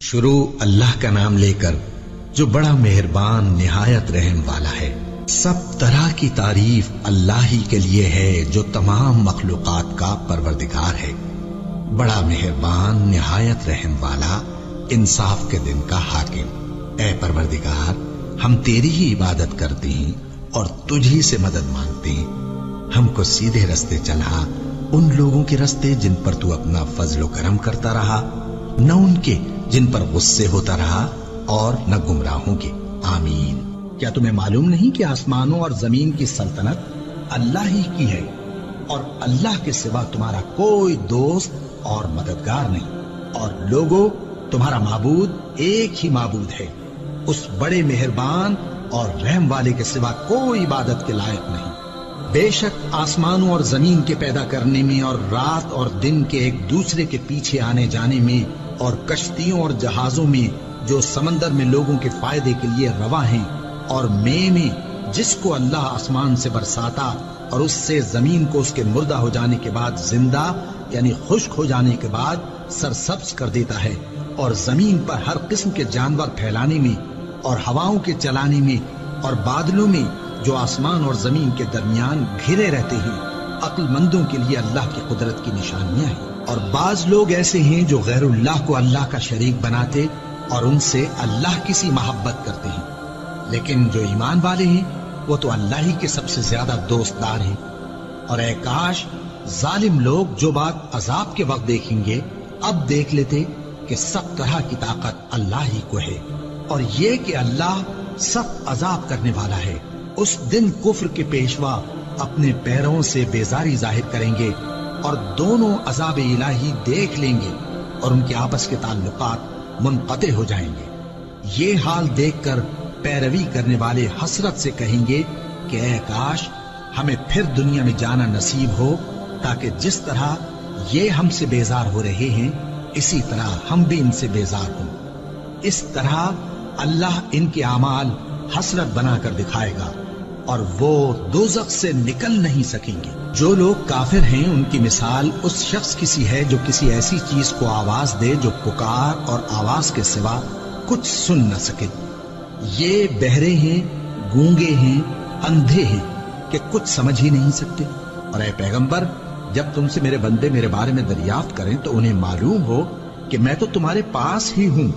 شروع اللہ کا نام لے کر جو بڑا مہربان نہایت رحم والا ہے۔ سب طرح کی تعریف اللہ ہی کے لیے ہے جو تمام مخلوقات کا پروردگار ہے، بڑا مہربان نہایت رحم والا، انصاف کے دن کا حاکم۔ اے پروردگار، ہم تیری ہی عبادت کرتے ہیں اور تجھ ہی سے مدد مانگتے ہیں۔ ہم کو سیدھے رستے چلا، ان لوگوں کے رستے جن پر تو اپنا فضل و کرم کرتا رہا، نہ ان کے جن پر غصے ہوتا رہا، اور نہ گمراہوں کے۔ آمین۔ کیا تمہیں معلوم نہیں کہ آسمانوں اور زمین کی سلطنت اللہ ہی کی ہے، اور اللہ کے سوا تمہارا کوئی دوست اور مددگار نہیں، اور لوگوں، تمہارا معبود ایک ہی معبود ہے، اس بڑے مہربان اور رحم والے کے سوا کوئی عبادت کے لائق نہیں۔ بے شک آسمانوں اور زمین کے پیدا کرنے میں اور رات اور دن کے ایک دوسرے کے پیچھے آنے جانے میں اور کشتیوں اور جہازوں میں جو سمندر میں لوگوں کے فائدے کے لیے رواں ہیں، اور میں جس کو اللہ آسمان سے برساتا اور اس سے زمین کو اس کے مردہ ہو جانے کے بعد زندہ یعنی خشک ہو جانے کے بعد سرسبز کر دیتا ہے، اور زمین پر ہر قسم کے جانور پھیلانے میں اور ہواؤں کے چلانے میں اور بادلوں میں جو آسمان اور زمین کے درمیان گھرے رہتے ہیں، عقل مندوں کے لیے اللہ کی قدرت کی نشانیاں ہیں۔ اور بعض لوگ ایسے ہیں جو غیر اللہ کو اللہ کا شریک بناتے اور ان سے اللہ کی سی محبت کرتے ہیں، لیکن جو ایمان والے ہیں وہ تو اللہ ہی کے سب سے زیادہ دوست دار ہیں۔ اور اے کاش ظالم لوگ جو بات عذاب کے وقت دیکھیں گے اب دیکھ لیتے کہ سب طرح کی طاقت اللہ ہی کو ہے، اور یہ کہ اللہ سخت عذاب کرنے والا ہے۔ اس دن کفر کے پیشوا اپنے پیروں سے بیزاری ظاہر کریں گے اور دونوں عذاب الہی دیکھ لیں گے، اور ان کے آپس کے تعلقات منقطع ہو جائیں گے۔ یہ حال دیکھ کر پیروی کرنے والے حسرت سے کہیں گے کہ اے کاش ہمیں پھر دنیا میں جانا نصیب ہو، تاکہ جس طرح یہ ہم سے بیزار ہو رہے ہیں اسی طرح ہم بھی ان سے بیزار ہوں۔ اس طرح اللہ ان کے اعمال حسرت بنا کر دکھائے گا، اور وہ دوزخ سے نکل نہیں سکیں گے۔ جو لوگ کافر ہیں ان کی مثال اس شخص کی سی ہے جو کسی ایسی چیز کو آواز دے جو پکار اور آواز کے سوا کچھ سن نہ سکے۔ یہ بہرے ہیں، گونگے ہیں، اندھے ہیں کہ کچھ سمجھ ہی نہیں سکتے۔ اور اے پیغمبر، جب تم سے میرے بندے میرے بارے میں دریافت کریں تو انہیں معلوم ہو کہ میں تو تمہارے پاس ہی ہوں۔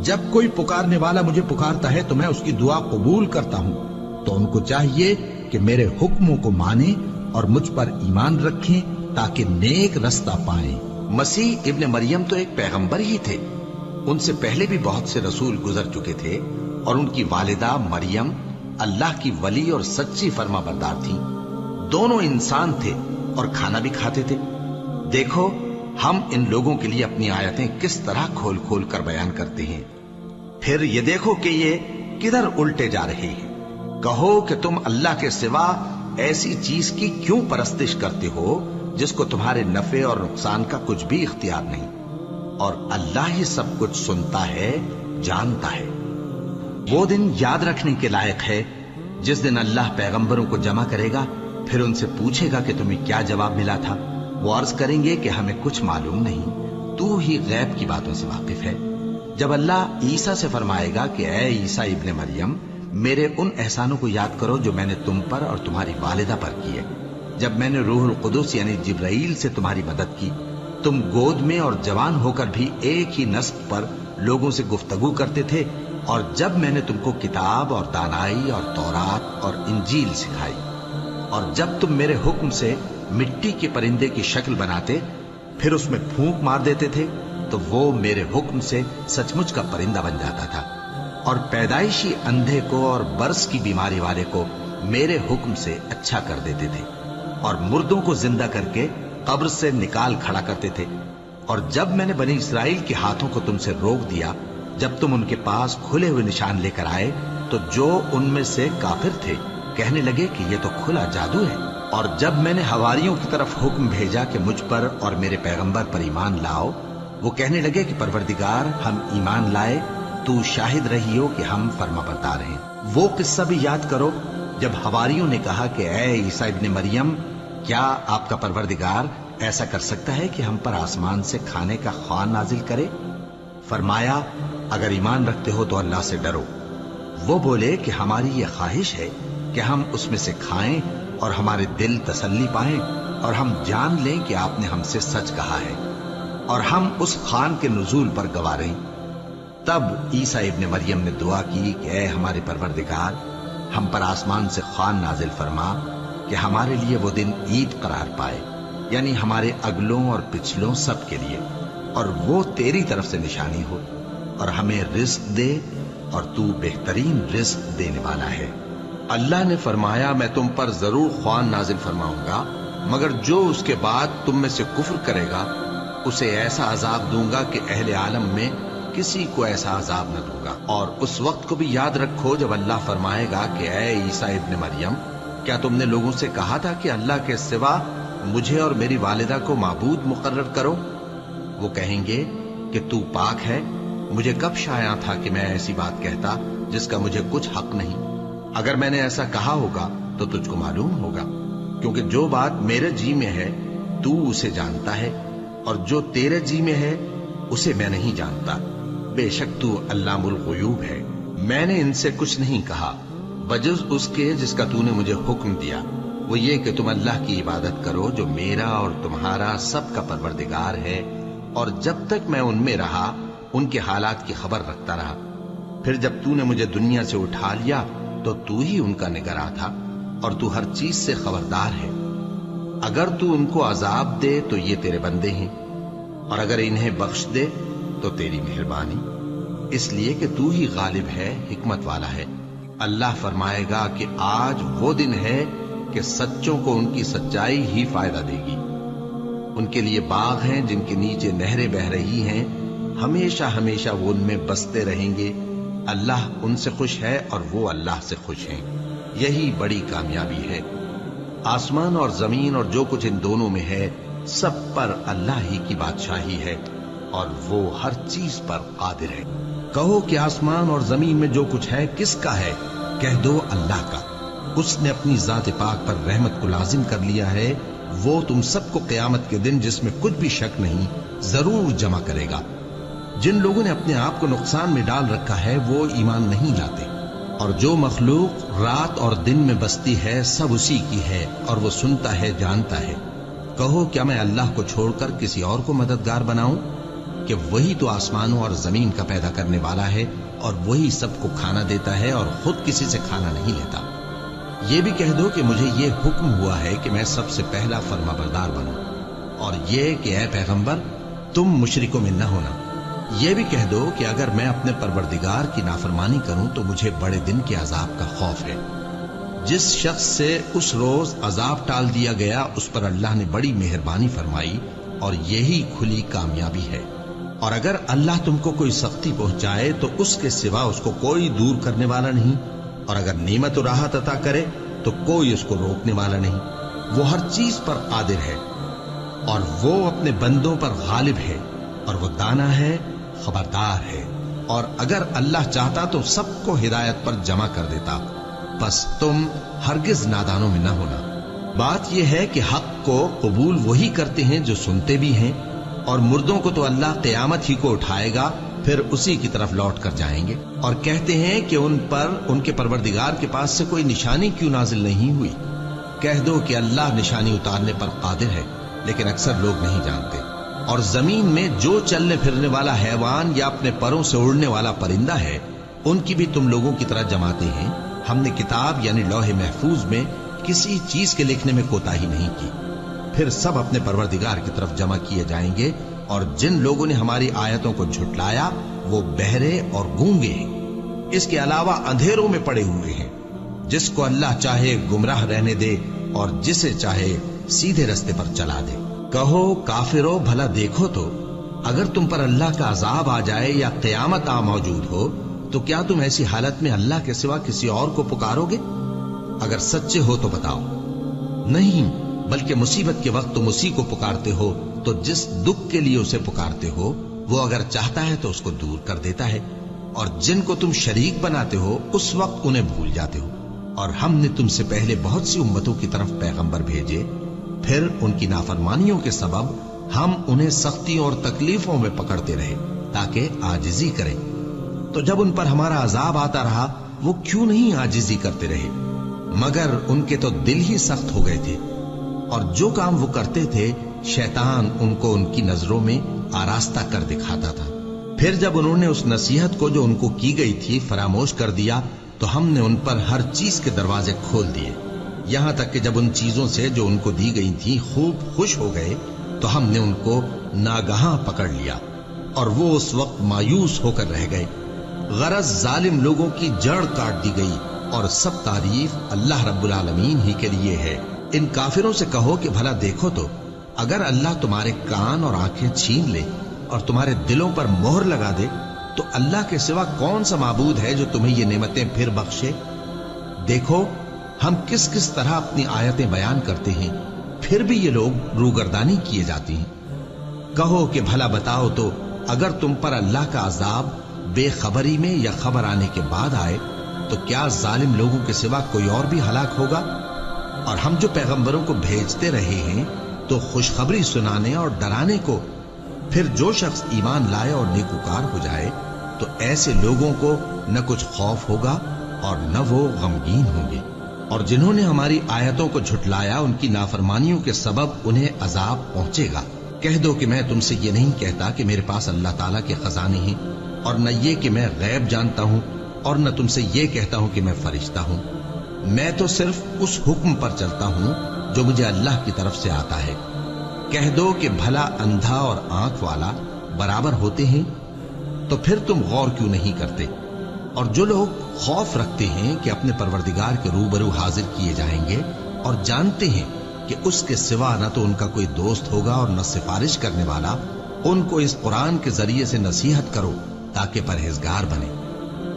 جب کوئی پکارنے والا مجھے پکارتا ہے تو میں اس کی دعا قبول کرتا ہوں۔ تو ان کو چاہیے کہ میرے حکموں کو مانیں اور مجھ پر ایمان رکھیں تاکہ نیک رستہ پائیں۔ مسیح ابن مریم تو ایک پیغمبر ہی تھے، ان سے پہلے بھی بہت سے رسول گزر چکے تھے، اور ان کی والدہ مریم اللہ کی ولی اور سچی فرما بردار تھی۔ دونوں انسان تھے اور کھانا بھی کھاتے تھے۔ دیکھو ہم ان لوگوں کے لیے اپنی آیتیں کس طرح کھول کھول کر بیان کرتے ہیں، پھر یہ دیکھو کہ یہ کدھر الٹے جا رہے ہیں۔ کہو کہ تم اللہ کے سوا ایسی چیز کی کیوں پرستش کرتے ہو جس کو تمہارے نفع اور نقصان کا کچھ بھی اختیار نہیں، اور اللہ ہی سب کچھ سنتا ہے، جانتا ہے۔ وہ دن یاد رکھنے کے لائق ہے جس دن اللہ پیغمبروں کو جمع کرے گا، پھر ان سے پوچھے گا کہ تمہیں کیا جواب ملا تھا۔ وہ عرض کریں گے کہ ہمیں کچھ معلوم نہیں، تو ہی غیب کی باتوں سے واقف ہے۔ جب اللہ عیسیٰ سے فرمائے گا کہ اے عیسیٰ ابن مریم، میرے ان احسانوں کو یاد کرو جو میں نے تم پر اور تمہاری والدہ پر کیے، جب میں نے روح القدس یعنی جبرائیل سے تمہاری مدد کی، تم گود میں اور جوان ہو کر بھی ایک ہی نسق پر لوگوں سے گفتگو کرتے تھے، اور جب میں نے تم کو کتاب اور دانائی اور تورات اور انجیل سکھائی، اور جب تم میرے حکم سے مٹی کے پرندے کی شکل بناتے پھر اس میں پھونک مار دیتے تھے تو وہ میرے حکم سے سچ مچ کا پرندہ بن جاتا تھا، اور پیدائشی اندھے کو اور برس کی بیماری والے کو میرے حکم سے اچھا کر دیتے تھے، اور مردوں کو زندہ کر کے قبر سے نکال کھڑا کرتے تھے۔ اور جب میں نے بنی اسرائیل کے ہاتھوں کو تم سے روک دیا جب تم ان کے پاس کھلے ہوئے نشان لے کر آئے، تو جو ان میں سے کافر تھے کہنے لگے کہ یہ تو کھلا جادو ہے۔ اور جب میں نے حواریوں کی طرف حکم بھیجا کہ مجھ پر اور میرے پیغمبر پر ایمان لاؤ، وہ کہنے لگے کہ پروردگار ہم ایمان لائے، تو شاہد رہی ہو کہ ہم فرما بردار ہیں۔ وہ قصہ بھی یاد کرو جب حواریوں نے کہا کہ اے عیسیٰ ابن مریم، کیا آپ کا پروردگار ایسا کر سکتا ہے کہ ہم پر آسمان سے کھانے کا خوان نازل کرے؟ फरमाया, अगर ईमान रखते हो तो अल्लाह से डरो। वो बोले कि हमारी ये ख्वाहिश है कि हम उसमें से खाएं और हमारे दिल तसल्ली पाएं और हम जान लें कि आपने हमसे सच कहा है और हम उस खान के नुज़ूल पर गवाह रहें। तब ईसा इब्ने मरियम ने दुआ की कि ऐ हमारे परवरदिगार, हम पर आसमान से खान नाजिल फरमा कि हमारे लिए वो दिन ईद करार पाए, यानी हमारे अगलों और पिछलों सब के लिए, और वो तेरी तरफ से निशानी हो, और हमें रिस्क दे और तू बेहतरीन रिस्क देने वाला है। अल्लाह ने फरमाया, मैं तुम पर जरूर ख्वान नाजिल फरमाऊंगा, मगर जो उसके बाद तुम में से कुफ्र करेगा उसे ऐसा अजाब दूंगा कि अहले आलम में किसी को ऐसा अजाब न दूंगा। और उस वक्त को भी याद रखो जब अल्लाह फरमाएगा कि ऐ ईसा इब्ने मरियम, क्या तुमने लोगों से कहा था कि अल्लाह के सिवा मुझे और मेरी वालिदा को माबूद मुकर्रर करो? वो कहेंगे कि तू पाक है, मुझे कब शाया था कि मैं ऐसी बात कहता जिसका मुझे कुछ हक नहीं। अगर मैंने ऐसा कहा होगा तो तुझको मालूम होगा, क्योंकि जो बात मेरे जी में है तू उसे जानता है, और जो तेरे जी में है उसे मैं नहीं जानता। बेशक तू अल्लामुल गुयूब है। मैंने इनसे कुछ नहीं कहा बजुज़ उसके जिसका तूने मुझे हुक्म दिया, वो ये कि तुम अल्लाह की इबादत करो जो मेरा और तुम्हारा सबका परवरदिगार है, और जब तक मैं उनमें रहा उनके हालात की खबर रखता रहा। फिर जब तूने मुझे दुनिया से उठा लिया तो तू ही उनका निगरां था, और तू हर चीज से खबरदार है। अगर तू उनको अजाब दे तो ये तेरे बंदे हैं, और अगर इन्हें बख्श दे तो तेरी मेहरबानी, इसलिए कि तू ही गालिब है, हिकमत वाला है। अल्लाह फरमाएगा कि आज वो दिन है कि सच्चों को उनकी सच्चाई ही फायदा देगी। उनके लिए बाग हैं जिनके नीचे नहरें बह रही हैं, हमेशा हमेशा वो उनमें बसते रहेंगे। अल्लाह उनसे खुश है और वो अल्लाह से खुश हैं। यही बड़ी कामयाबी है। आसमान और जमीन और जो कुछ इन दोनों में है सब पर अल्लाह ही की बादशाही है, और वो हर चीज पर कादिर है। कहो कि आसमान और जमीन में जो कुछ है किसका है? कह दो अल्लाह का। उसने अपनी जात पाक पर रहमत को लाजिम कर लिया है। वो तुम सबको क़यामत के दिन, जिसमें कुछ भी शक नहीं, जरूर जमा करेगा। जिन लोगों ने अपने आप को नुकसान में डाल रखा है वो ईमान नहीं लाते, और जो मखलूक रात और दिन में बसती है सब उसी की है, और वो सुनता है, जानता है। कहो क्या मैं अल्लाह को छोड़कर किसी और को मददगार बनाऊं कि वही तो आसमानों और जमीन का पैदा करने वाला है, और वही सबको खाना देता है और खुद किसी से खाना नहीं लेता। ये भी कह दो कि मुझे ये हुक्म हुआ है कि मैं सबसे पहला फर्माबरदार बनूं, और ये कि ऐ पैगंबर तुम मुशरिकों में न होना। ये भी कह दो कि अगर मैं अपने परवरदिगार की नाफरमानी करूं तो मुझे बड़े दिन के अजाब का खौफ है। जिस शख्स से उस रोज अजाब टाल दिया गया उस पर अल्लाह ने बड़ी मेहरबानी फरमाई, और यही खुली कामयाबी है। और अगर अल्लाह तुमको कोई सख्ती पहुंचाए तो उसके सिवा उसको कोई दूर करने वाला नहीं, और अगर नेमत और राहत अता करे तो कोई उसको रोकने वाला नहीं। वो हर चीज पर कादिर है, और वो अपने बंदों पर गालिब है, और वो दाना है, खबरदार है। और अगर अल्लाह चाहता तो सबको हिदायत पर जमा कर देता, बस तुम हरगिज नादानों में न होना। बात यह है कि हक को कबूल वही करते हैं जो सुनते भी हैं, और मुर्दों को तो अल्लाह क़यामत ही को उठाएगा, फिर उसी की तरफ लौट कर जाएंगे। और कहते हैं कि उन पर उनके परवरदिगार के पास से कोई निशानी क्यों नाजिल नहीं हुई? कह दो कि अल्लाह निशानी उतारने पर कादिर है, लेकिन अक्सर लोग नहीं जानते। और जमीन में जो चलने फिरने वाला हैवान या अपने परों से उड़ने वाला परिंदा है, उनकी भी तुम लोगों की तरह जमाते हैं। हमने किताब यानी लौहे महफूज में किसी चीज के लिखने में कोताही नहीं की। फिर सब अपने परवरदिगार की तरफ जमा किए जाएंगे, और जिन लोगों ने हमारी आयतों को झुटलाया वो बहरे और गूंगे हैं, इसके अलावा अंधेरों में पड़े हुए हैं। जिसको अल्लाह चाहे गुमराह रहने दे, और जिसे चाहे सीधे रास्ते पर चला दे। कहो काफिरो, भला देखो तो अगर तुम पर अल्लाह का अजाब आ जाए या क़यामत आ मौजूद हो तो क्या तुम ऐसी हालत में अल्लाह के सिवा किसी और को पुकारोगे? अगर सच्चे हो तो बताओ। नहीं, बल्कि मुसीबत के वक्त तुम उसी को पुकारते हो, तो जिस दुख के लिए उसे पुकारते हो वो अगर चाहता है तो उसको दूर कर देता है, और जिनको तुम शरीक बनाते हो उस वक्त उन्हें भूल जाते हो। और हमने तुमसे पहले बहुत सी उम्मतों की तरफ पैगंबर भेजे, फिर उनकी नाफरमानियों के सबब हम उन्हें सख्तियों और तकलीफों में पकड़ते रहे, ताकि आजिजी करें। तो जब उन पर हमारा अजाब आता रहा वो क्यों नहीं आजिजी करते रहे, मगर उनके तो दिल ही सख्त हो गए थे, और जो काम वो करते थे शैतान उनको उनकी नजरों में आरास्ता कर दिखाता था। फिर जब उन्होंने उस नसीहत को जो उनको की गई थी फरामोश कर दिया, तो हमने उन पर हर चीज के दरवाजे खोल दिए, यहां तक कि जब उन चीजों से जो उनको दी गई थी खूब खुश हो गए, तो हमने उनको नागहां पकड़ लिया और वो उस वक्त मायूस होकर रह गए। गरज जालिम लोगों की जड़ काट दी गई, और सब तारीफ अल्लाह रब्बुल आलमीन ही के लिए है। इन काफिरों से कहो कि भला देखो तो, अगर अल्लाह तुम्हारे कान और आंखें छीन ले और तुम्हारे दिलों पर मोहर लगा दे, तो अल्लाह के सिवा कौन सा माबूद है जो तुम्हें ये नेमतें फिर बख्शे। देखो हम किस किस तरह अपनी आयतें बयान करते हैं, फिर भी ये लोग रूगर्दानी किए जाती हैं। कहो कि भला बताओ तो, अगर तुम पर अल्लाह का अजाब बेखबरी में या खबर आने के बाद आए, तो क्या जालिम लोगों के सिवा कोई और भी हलाक होगा। और हम जो पैगंबरों को भेजते रहे हैं तो खुशखबरी सुनाने और डराने को, फिर जो शख्स ईमान लाए और नेकुकार हो जाए, तो ऐसे लोगों को न कुछ खौफ होगा और न वो गमगीन होंगे। और जिन्होंने हमारी आयतों को झुटलाया, उनकी नाफरमानियों के सबब उन्हें अजाब पहुंचेगा। कह दो कि मैं तुमसे ये नहीं कहता कि मेरे पास अल्लाह ताला के खजाने हैं, और न ये कि मैं गैब जानता हूं, और न तुमसे ये कहता हूं कि मैं फरिश्ता हूं। मैं तो सिर्फ उस हुक्म पर चलता हूं जो मुझे अल्लाह की तरफ से आता है। कह दो कि भला अंधा और आंख वाला बराबर होते हैं, तो फिर तुम गौर क्यों नहीं करते। और जो लोग खौफ रखते हैं कि अपने परवरदिगार के रूबरू हाजिर किए जाएंगे, और जानते हैं कि उसके सिवा न तो उनका कोई दोस्त होगा और न सिफारिश करने वाला, उनको इस कुरान के जरिए से नसीहत करो ताकि परहेजगार बने।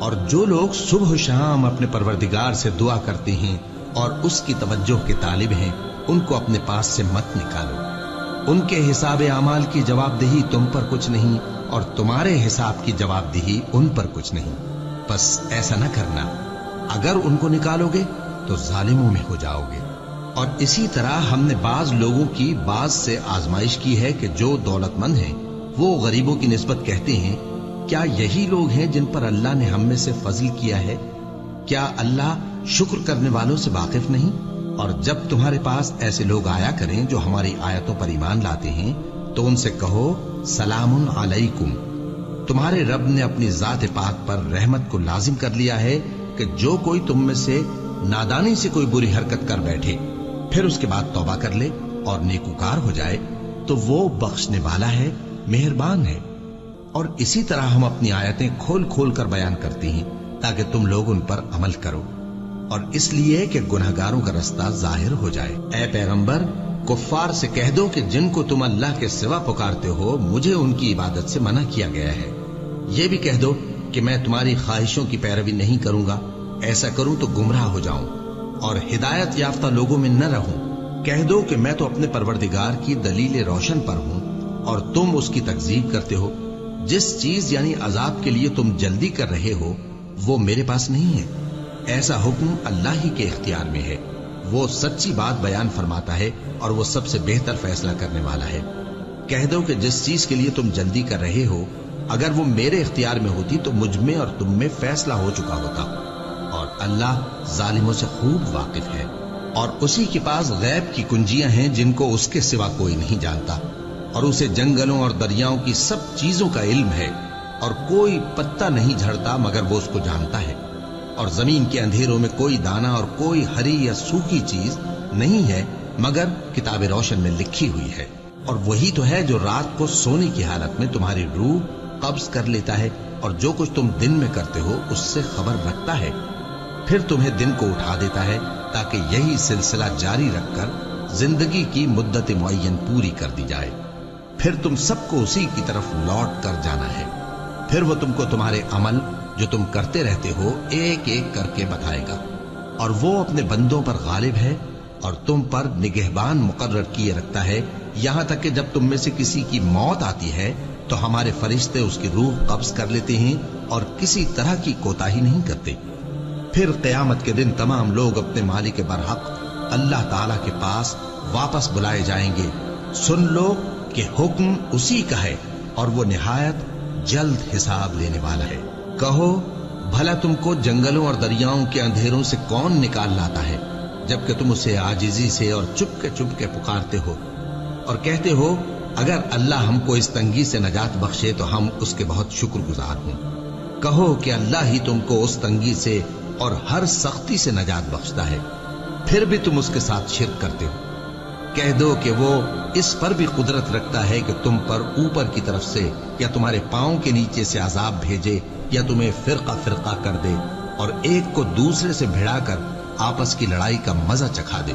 और जो लोग सुबह शाम अपने परवरदिगार से दुआ करते हैं और उसकी तवज्जो के तालिब हैं, उनको अपने पास से मत निकालो। उनके हिसाब आमाल की जवाबदेही तुम पर कुछ नहीं, और तुम्हारे हिसाब की जवाबदेही उन पर कुछ नहीं। बस ऐसा न करना, अगर उनको निकालोगे तो जालिमों में हो जाओगे। और इसी तरह हमने बाज लोगों की बाज से आजमाइश की है कि जो दौलतमंद हैं वो गरीबों की निस्बत कहते हैं, क्या यही लोग हैं जिन पर अल्लाह ने हम में से फजल किया है। क्या अल्लाह शुक्र करने वालों से वाकिफ नहीं। और जब तुम्हारे पास ऐसे लोग आया करें जो हमारी आयतों पर ईमान लाते हैं, तो उनसे कहो सलामुन अलैकुम। तुम्हारे रब ने अपनी जात पाक पर रहमत को लाजिम कर लिया है कि जो कोई तुम में से नादानी से कोई बुरी हरकत कर बैठे, फिर उसके बाद तौबा कर ले और नेकुकार हो जाए, तो वो बख्शने वाला है, मेहरबान है। और इसी तरह हम अपनी आयतें खोल खोल कर बयान करते हैं ताकि तुम लोग उन पर अमल करो, और इसलिए कि गुनहगारों का रास्ता जाहिर हो जाए। ऐ पैगंबर, कुफ्फार से कह दो कि जिनको तुम अल्लाह के सिवा पुकारते हो, मुझे उनकी इबादत से मना किया गया है। ये भी कह दो कि मैं तुम्हारी ख्वाहिशों की पैरवी नहीं करूंगा, ऐसा करूं तो गुमराह हो जाऊं और हिदायत याफ्ता लोगों में न रहूं। कह दो कि मैं तो अपने परवरदिगार की दलील रोशन पर हूं और तुम उसकी तकजीब करते हो। जिस चीज यानी अजाब के लिए तुम जल्दी कर रहे हो वो मेरे पास नहीं है, ऐसा हुक्म अल्लाह ही के इख्तियार में है। वो सच्ची बात बयान फरमाता है और वो सबसे बेहतर फैसला करने वाला है। कह दो कि जिस चीज के लिए तुम जल्दी कर रहे हो, अगर वो मेरे इख्तियार में होती तो मुझ में और तुम में फैसला हो चुका होता, और अल्लाह जालिमों से खूब वाकिफ है। और उसी के पास गैब की कुंजियां हैं जिनको उसके सिवा कोई नहीं जानता, और उसे जंगलों और दरियाओं की सब चीजों का इल्म है, और कोई पत्ता नहीं झड़ता मगर वो उसको जानता है, और जमीन के अंधेरों में कोई दाना और कोई हरी या सूखी चीज नहीं है मगर किताब रोशन में लिखी हुई है। और वही तो है जो रात को सोने की हालत में तुम्हारी रूह कब्ज कर लेता है, और जो कुछ तुम दिन में करते हो उससे खबर रखता है, फिर तुम्हें दिन को उठा देता है ताकि यही सिलसिला जारी रखकर जिंदगी की मुद्दत मुअय्यन पूरी कर दी जाए। फिर तुम सबको उसी की तरफ लौट कर जाना है। फिर वो तुमको तुम्हारे अमल जो तुम करते रहते हो एक एक करके बताएगा, और वो अपने बंदों पर गालिब है और तुम पर निगहबान मुकर्रर किए रखता है, यहां तक कि जब तुम में से किसी की मौत आती है तो हमारे फरिश्ते उसकी रूह कब्ज कर लेते हैं और किसी तरह की कोताही नहीं करते। फिर क़यामत के दिन तमाम लोग अपने मालिक बरहक अल्लाह ताला के पास वापस बुलाए जाएंगे। सुन लो कि हुक्म उसी का है और वो निहायत जल्द हिसाब लेने वाला है। कहो, भला तुमको जंगलों और दरियाओं के अंधेरों से कौन निकाल लाता है, जबकि तुम उसे आजिजी से और चुपके पुकारते हो और कहते हो, अगर अल्लाह हमको इस तंगी से नजात बख्शे तो हम उसके बहुत शुक्रगुजार हों। कहो कि अल्लाह ही तुमको उस तंगी से और हर सख्ती से नजात बख्शता है, फिर भी तुम उसके साथ शिर्क करते हो। कह दो कि वो इस पर भी कुदरत रखता है कि तुम पर ऊपर की तरफ से या तुम्हारे पांव के नीचे से अजाब भेजे या तुम्हें फिरका कर दे और एक को दूसरे से भिड़ाकर आपस की लड़ाई का मजा चखा दे।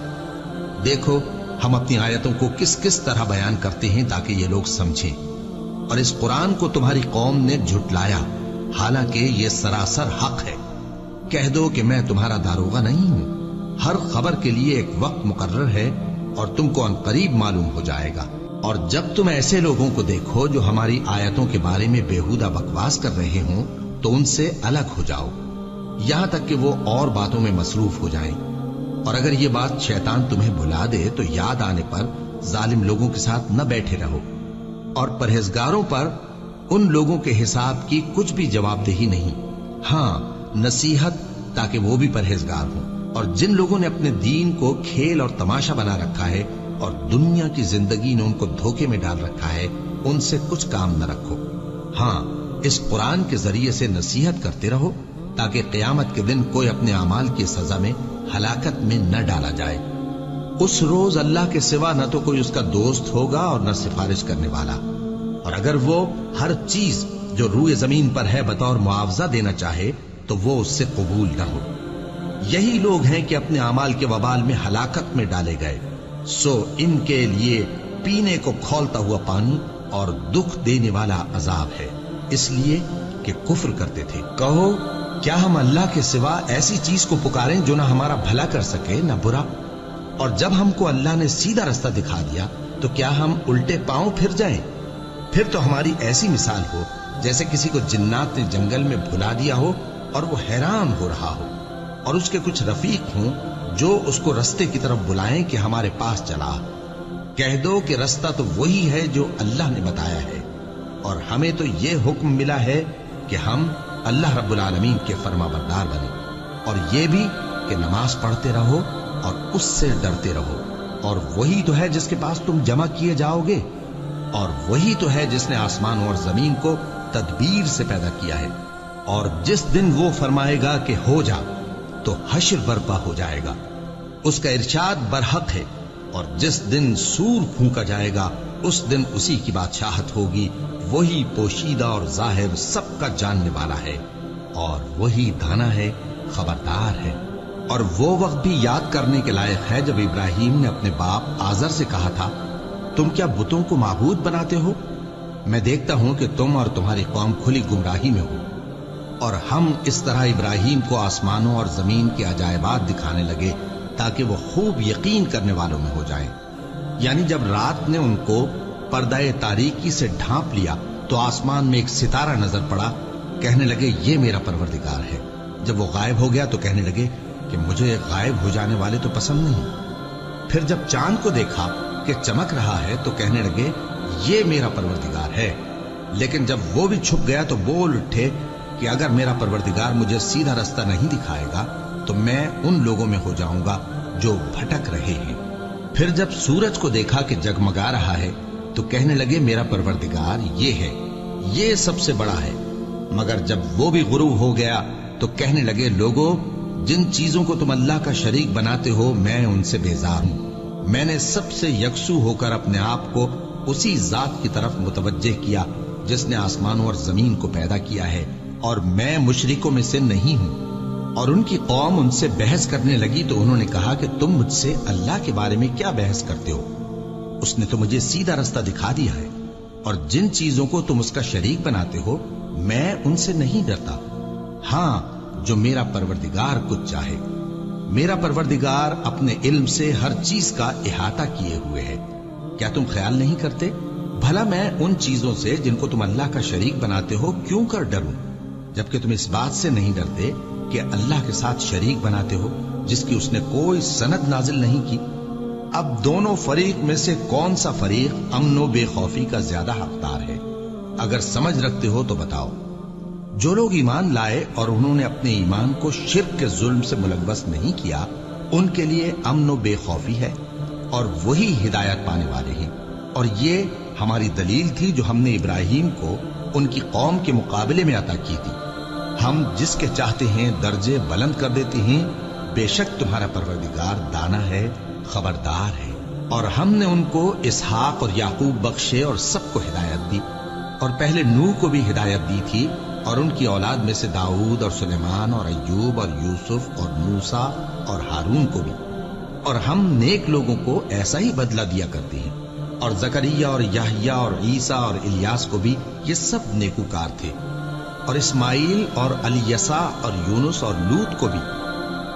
देखो, हम अपनी आयतों को किस किस तरह बयान करते हैं ताकि ये लोग समझें। और इस कुरान को तुम्हारी कौम ने झुटलाया, हालांकि ये सरासर हक है। कह दो कि मैं तुम्हारा दारोगा नहीं हूं। हर खबर के लिए एक वक्त मुकर्रर है और तुमको अनकरीब मालूम हो जाएगा। और जब तुम ऐसे लोगों को देखो जो हमारी आयतों के बारे में बेहुदा बकवास कर रहे हों तो उनसे अलग हो जाओ, यहां तक कि वो और बातों में मसरूफ हो जाएं। और अगर ये बात शैतान तुम्हें भुला दे तो याद आने पर जालिम लोगों के साथ न बैठे रहो। और परहेजगारों पर उन लोगों के हिसाब की कुछ भी जवाबदेही नहीं, हाँ नसीहत, ताकि वो भी परहेजगार हों। और जिन लोगों ने अपने दीन को खेल और तमाशा बना रखा है और दुनिया की जिंदगी ने उनको धोखे में डाल रखा है, उनसे कुछ काम न रखो। हाँ, इस कुरान के जरिए से नसीहत करते रहो ताकि क़यामत के दिन कोई अपने अमाल की सजा में हलाकत में न डाला जाए। उस रोज अल्लाह के सिवा न तो कोई उसका दोस्त होगा और न सिफारिश करने वाला। और अगर वो हर चीज जो रूए जमीन पर है बतौर मुआवजा देना चाहे तो वो उससे कबूल न हो। यही लोग हैं कि अपने अमाल के वबाल में हलाकत में डाले गए। सो इनके लिए पीने को खौलता हुआ पानी और दुख देने वाला अजाब है, इसलिए कि कुफ्र करते थे। कहो, क्या हम अल्लाह के सिवा ऐसी चीज को पुकारें जो ना हमारा भला कर सके ना बुरा? और जब हमको अल्लाह ने सीधा रास्ता दिखा दिया तो क्या हम उल्टे पांव फिर जाएं? फिर तो हमारी ऐसी मिसाल हो जैसे किसी को जिन्नात ने जंगल में भुला दिया हो और वो हैरान हो रहा हो और उसके कुछ रफीक हों जो उसको रास्ते की तरफ बुलाएं कि हमारे पास चला। कह दो कि रास्ता तो वही है जो अल्लाह ने बताया है और हमें तो ये हुक्म मिला है कि हम अल्लाह रब्बुल आलमीन के फरमाबरदार बने, और ये भी कि नमाज पढ़ते रहो और उससे डरते रहो। और वही तो है जिसके पास तुम जमा किए जाओगे, और वही तो है जिसने आसमान और जमीन को तदबीर से पैदा किया है। और जिस दिन वो फरमाएगा कि हो जा तो हश्र बर्पा हो जाएगा, उसका इरशाद बरहक है। और जिस दिन सूर फूंका जाएगा उस दिन उसी की बादशाहत होगी। वही पोशीदा और जाहिर सबका जानने वाला है और वही दाना है, खबरदार है। और वो वक्त भी याद करने के लायक है जब इब्राहिम ने अपने बाप आजर से कहा था, तुम क्या बुतों को माबूद बनाते हो? मैं देखता हूं कि तुम और तुम्हारी कौम खुली गुमराही में हो। और हम इस तरह इब्राहिम को आसमानों और जमीन के अजायबात दिखाने लगे ताकि वो खूब यकीन करने वालों में हो जाएं। यानी जब रात ने उनको पर्दाए तारीकी से ढांप लिया तो आसमान में एक सितारा नजर पड़ा। कहने लगे ये मेरा परवरदिगार है। जब वो गायब हो गया तो कहने लगे कि मुझे गायब हो जाने वाले तो पसंद नहीं। फिर जब चांद को देखा कि चमक रहा है तो कहने लगे ये मेरा परवरदिगार है। लेकिन जब वो भी छुप गया तो बोल उठे कि अगर मेरा परवरदिगार मुझे सीधा रास्ता नहीं दिखाएगा तो मैं उन लोगों में हो जाऊंगा जो भटक रहे हैं। फिर जब सूरज को देखा कि जगमगा रहा है तो कहने लगे मेरा परवरदिगार ये है, ये सबसे बड़ा है। मगर जब वो भी गुरूब हो गया तो कहने लगे लोगों, जिन चीजों को तुम अल्लाह का शरीक बनाते हो मैं उनसे बेजार हूं। मैंने सबसे यकसू होकर अपने आप को उसी जात की तरफ मुतवज्जे किया जिसने आसमानों और जमीन को पैदा किया है, और मैं मुशरिकों में से नहीं हूं। और उनकी कौम उनसे बहस करने लगी तो उन्होंने कहा कि तुम मुझसे अल्लाह के बारे में क्या बहस करते हो? उसने तो मुझे सीधा रास्ता दिखा दिया है, और जिन चीजों को तुम उसका शरीक बनाते हो मैं उनसे नहीं डरता। हां, जो मेरा परवरदिगार कुछ चाहे। मेरा परवरदिगार अपने इल्म से हर चीज का इहाता किए हुए है। क्या तुम ख्याल नहीं करते? भला मैं उन चीजों से जिनको तुम अल्लाह का शरीक बनाते हो क्यों कर डरूं, जबकि तुम इस बात से नहीं डरते कि अल्लाह के साथ शरीक बनाते हो जिसकी उसने कोई सनद नाजिल नहीं की। अब दोनों फरीक में से कौन सा फरीक अमन व बेखौफी का ज्यादा हकदार है? अगर समझ रखते हो तो बताओ। जो लोग ईमान लाए और उन्होंने अपने ईमान को शिर्क के जुल्म से मुलव्वस नहीं किया, उनके लिए अमन व बेखौफी है और वही हिदायत पाने वाले हैं। और ये हमारी दलील थी जो हमने इब्राहिम को उनकी कौम के मुकाबले में अता की थी। हम जिसके चाहते हैं दर्जे बुलंद कर देते हैं। बेशक तुम्हारा परवरदिगार दाना है, खबरदार है। और हमने उनको इसहाक और याकूब बख्शे और सबको हिदायत दी। और पहले नूह को भी हिदायत दी थी और उनकी औलाद में से दाऊद और सुलेमान और अय्यूब और यूसुफ और मूसा और हारून को भी। और हम नेक लोगों को ऐसा ही बदला दिया करते हैं। और जकरिया और याहिया और ईसा और इलियास को भी, ये सब नेकूकार थे। और इस्माइल और अलीयसा और यूनुस और लूत को भी।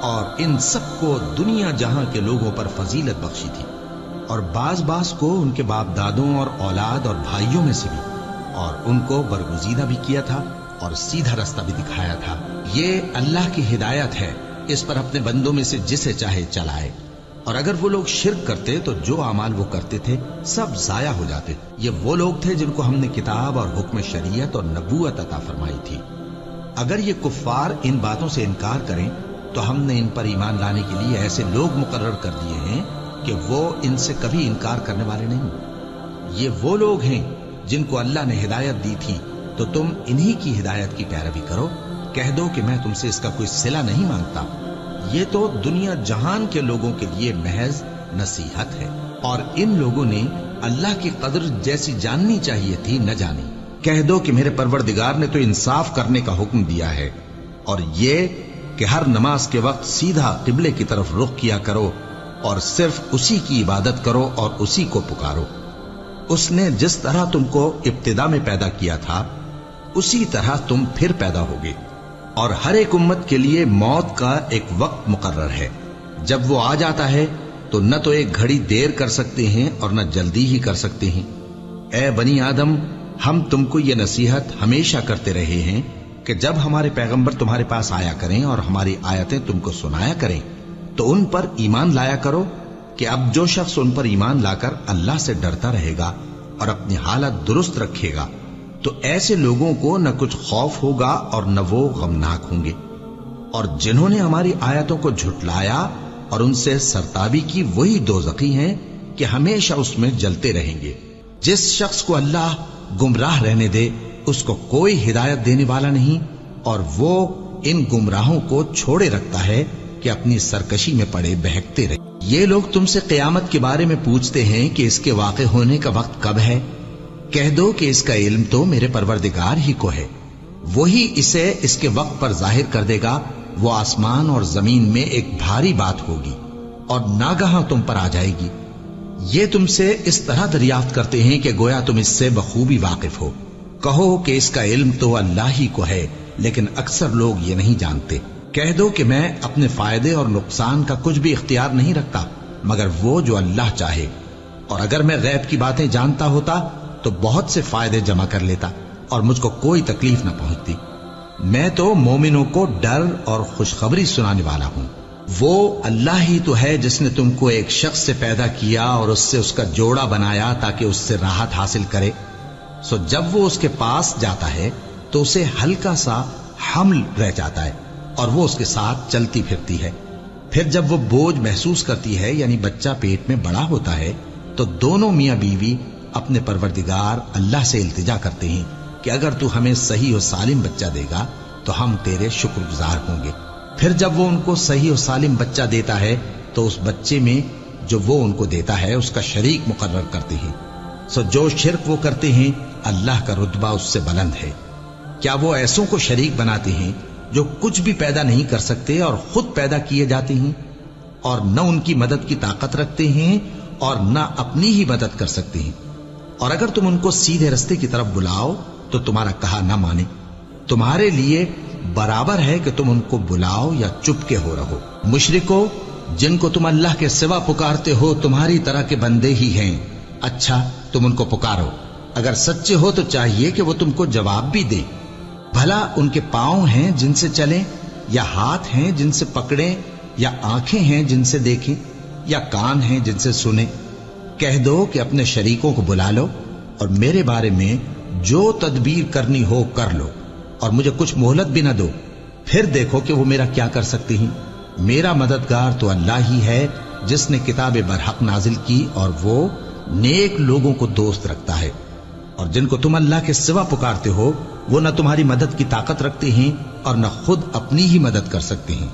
और इन सबको दुनिया जहां के लोगों पर फजीलत बख्शी थी। और बाज को उनके बाप दादों और औलाद और भाइयों में से भी। और उनको बरगुजीदा भी किया था और सीधा रास्ता भी दिखाया था। ये अल्लाह की हिदायत है, इस पर अपने बंदों में से जिसे चाहे चलाए। और अगर वो लोग शिर्क करते तो जो अमाल वो करते थे सब जाया हो जाते। ये वो लोग थे जिनको हमने किताब और हुक्म शरीयत और नबूवत अता फरमाई थी। अगर ये कुफ्फार इन बातों से इनकार करें तो हमने इन पर ईमान लाने के लिए ऐसे लोग मुकर्रर कर दिए हैं कि वो इनसे कभी इनकार करने वाले नहीं। ये वो लोग हैं जिनको अल्लाह ने हिदायत दी थी, तो तुम इन्हीं की हिदायत की पैरवी करो। कह दो कि मैं तुमसे इसका कोई सिला नहीं मांगता। ये तो दुनिया जहान के लोगों के लिए महज नसीहत है। और इन लोगों ने अल्लाह की कदर जैसी जाननी चाहिए थी न जानी। कह दो कि मेरे परवरदिगार ने तो इंसाफ करने का हुक्म दिया है, और ये कि हर नमाज के वक्त सीधा किबले की तरफ रुख किया करो और सिर्फ उसी की इबादत करो और उसी को पुकारो। उसने जिस तरह तुमको इब्तिदा में पैदा किया था उसी तरह तुम फिर पैदा होगे। और हर एक उम्मत के लिए मौत का एक वक्त मुकर्रर है। जब वो आ जाता है तो न तो एक घड़ी देर कर सकते हैं और न जल्दी ही कर सकते हैं। ए बनी आदम, हम तुमको ये नसीहत हमेशा करते रहे हैं कि जब हमारे पैगंबर तुम्हारे पास आया करें और हमारी आयतें तुमको सुनाया करें तो उन पर ईमान लाया करो। कि अब जो शख्स उन पर ईमान लाकर अल्लाह से डरता रहेगा और अपनी हालत दुरुस्त रखेगा तो ऐसे लोगों को न कुछ खौफ होगा और न वो गमनाक होंगे। और जिन्होंने हमारी आयतों को झुटलाया और उनसे सरताबी की, वही दोज़खी हैं कि हमेशा उसमें जलते रहेंगे। जिस शख्स को अल्लाह गुमराह रहने दे उसको कोई हिदायत देने वाला नहीं, और वो इन गुमराहों को छोड़े रखता है कि अपनी सरकशी में पड़े बहकते रहे। ये लोग तुमसे क़यामत के बारे में पूछते हैं कि इसके वाक़े होने का वक्त कब है। कह दो कि इसका इल्म तो मेरे परवरदिगार ही को है, वही इसे इसके वक्त पर जाहिर कर देगा। वो आसमान और जमीन में एक भारी बात होगी और नागहां तुम पर आ जाएगी। ये तुमसे इस तरह दरियाफ्त करते हैं कि गोया तुम इससे बखूबी वाकिफ हो। कहो कि इसका इल्म तो अल्लाह ही को है, लेकिन अक्सर लोग ये नहीं जानते। कह दो कि मैं अपने फायदे और नुकसान का कुछ भी इख्तियार नहीं रखता मगर वो जो अल्लाह चाहे। और अगर मैं गैब की बातें जानता होता तो बहुत से फायदे जमा कर लेता और मुझको कोई तकलीफ न पहुंचती। मैं तो मोमिनों को डर और खुशखबरी सुनाने वाला हूं। वो अल्लाह ही तो है जिसने तुमको एक शख्स से पैदा किया और उससे उसका जोड़ा बनाया ताकि उससे राहत हासिल करे। सो जब वो उसके पास जाता है तो उसे हल्का सा हमल रह जाता है और वो उसके साथ चलती फिरती है। फिर जब वो बोझ महसूस करती है यानी बच्चा पेट में बड़ा होता है तो दोनों मियां बीवी अपने परवरदिगार अल्लाह से इल्तिजा करते हैं कि अगर तू हमें सही और सालिम बच्चा देगा तो हम तेरे शुक्रगुजार होंगे। फिर जब वो उनको सही और सालिम बच्चा देता है तो उस बच्चे में जो वो उनको देता है उसका शरीक मुकर्रर करते हैं। सो जो शिर्क वो करते हैं अल्लाह का रुतबा उससे बुलंद है। क्या वो ऐसों को शरीक बनाते हैं जो कुछ भी पैदा नहीं कर सकते और खुद पैदा किए जाते हैं और न उनकी मदद की ताकत रखते हैं और न अपनी ही मदद कर सकते हैं। और अगर तुम उनको सीधे रास्ते की तरफ बुलाओ तो तुम्हारा कहा न माने। तुम्हारे लिए बराबर है कि तुम उनको बुलाओ या चुपके हो रहो। मुशरिको, जिनको तुम अल्लाह के सिवा पुकारते हो तुम्हारी तरह के बंदे ही हैं। अच्छा, तुम उनको पुकारो। अगर सच्चे हो तो चाहिए कि वो तुमको जवाब भी दे। भला उनके पांव हैं जिनसे चलें, या हाथ हैं जिनसे पकड़ें, या आंखें हैं जिनसे देखें, या कान हैं जिनसे सुने। कह दो कि अपने शरीकों को बुला लो और मेरे बारे में जो तदबीर करनी हो कर लो और मुझे कुछ मोहलत भी न दो, फिर देखो कि वो मेरा क्या कर सकती हैं। मेरा मददगार तो अल्लाह ही है जिसने किताब बरहक नाजिल की और वो नेक लोगों को दोस्त रखता है। और जिनको तुम अल्लाह के सिवा पुकारते हो वो न तुम्हारी मदद की ताकत रखते हैं और न खुद अपनी ही मदद कर सकते हैं।